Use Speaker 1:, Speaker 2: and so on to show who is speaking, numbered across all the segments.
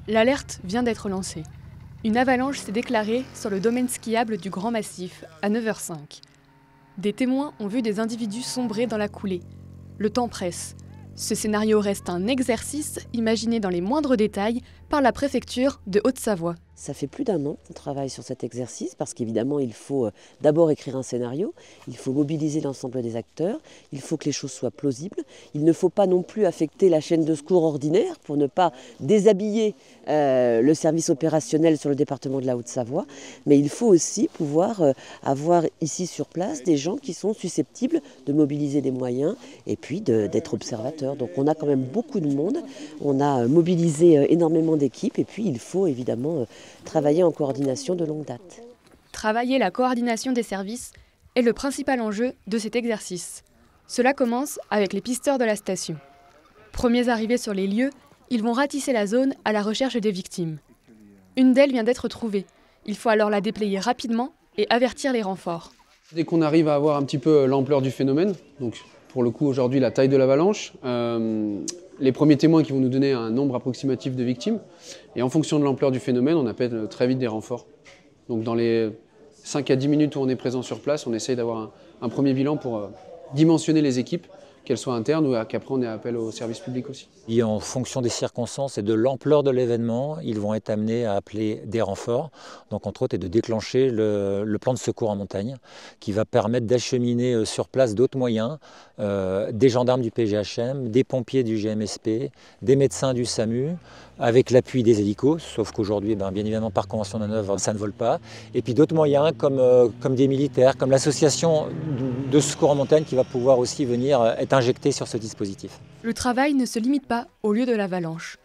Speaker 1: L'alerte vient d'être lancée. Une avalanche s'est déclarée sur le domaine skiable du Grand Massif à 9h05. Des témoins ont vu des individus sombrer dans la coulée. Le temps presse. Ce scénario reste un exercice imaginé dans les moindres détails par la préfecture de Haute-Savoie.
Speaker 2: Ça fait plus d'1 an qu'on travaille sur cet exercice parce qu'évidemment il faut d'abord écrire un scénario, il faut mobiliser l'ensemble des acteurs, il faut que les choses soient plausibles, il ne faut pas non plus affecter la chaîne de secours ordinaire pour ne pas déshabiller le service opérationnel sur le département de la Haute-Savoie, mais il faut aussi pouvoir avoir ici sur place des gens qui sont susceptibles de mobiliser des moyens et puis d'être observateurs. Donc on a quand même beaucoup de monde, on a mobilisé énormément d'équipes et puis il faut évidemment travailler en coordination de longue date.
Speaker 1: Travailler la coordination des services est le principal enjeu de cet exercice. Cela commence avec les pisteurs de la station. Premiers arrivés sur les lieux, ils vont ratisser la zone à la recherche des victimes. Une d'elles vient d'être trouvée. Il faut alors la déployer rapidement et avertir les renforts.
Speaker 3: Dès qu'on arrive à avoir un petit peu l'ampleur du phénomène, donc pour le coup aujourd'hui la taille de l'avalanche, les premiers témoins qui vont nous donner un nombre approximatif de victimes, et en fonction de l'ampleur du phénomène, on appelle très vite des renforts. Donc dans les 5 à 10 minutes où on est présent sur place, on essaye d'avoir un premier bilan pour dimensionner les équipes, qu'elles soient internes ou qu'après on ait appel au service public aussi.
Speaker 4: Et en fonction des circonstances et de l'ampleur de l'événement, ils vont être amenés à appeler des renforts. Donc entre autres, et de déclencher le plan de secours en montagne qui va permettre d'acheminer sur place d'autres moyens, des gendarmes du PGHM, des pompiers du GMSP, des médecins du SAMU, avec l'appui des hélicos, sauf qu'aujourd'hui, bien évidemment, par convention de manœuvre, ça ne vole pas. Et puis d'autres moyens comme des militaires, comme l'association de secours en montagne qui va pouvoir aussi venir être injectée sur ce dispositif.
Speaker 1: Le travail ne se limite pas au lieu de l'avalanche.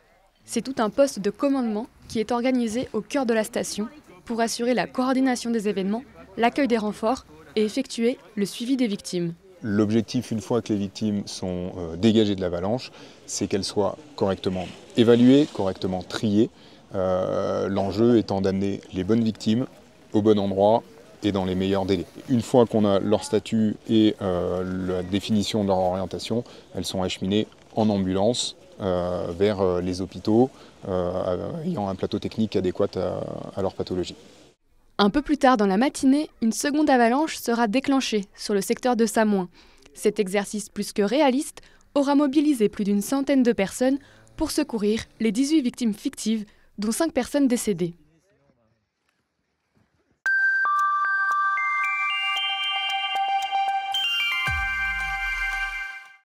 Speaker 1: C'est tout un poste de commandement qui est organisé au cœur de la station pour assurer la coordination des événements, l'accueil des renforts et effectuer le suivi des victimes.
Speaker 5: L'objectif, une fois que les victimes sont dégagées de l'avalanche, c'est qu'elles soient correctement évaluées, correctement triées. L'enjeu étant d'amener les bonnes victimes au bon endroit et dans les meilleurs délais. Une fois qu'on a leur statut et la définition de leur orientation, elles sont acheminées en ambulance vers les hôpitaux ayant un plateau technique adéquat à leur pathologie.
Speaker 1: Un peu plus tard dans la matinée, une seconde avalanche sera déclenchée sur le secteur de Samoin. Cet exercice plus que réaliste aura mobilisé plus d'100 de personnes pour secourir les 18 victimes fictives, dont 5 personnes décédées.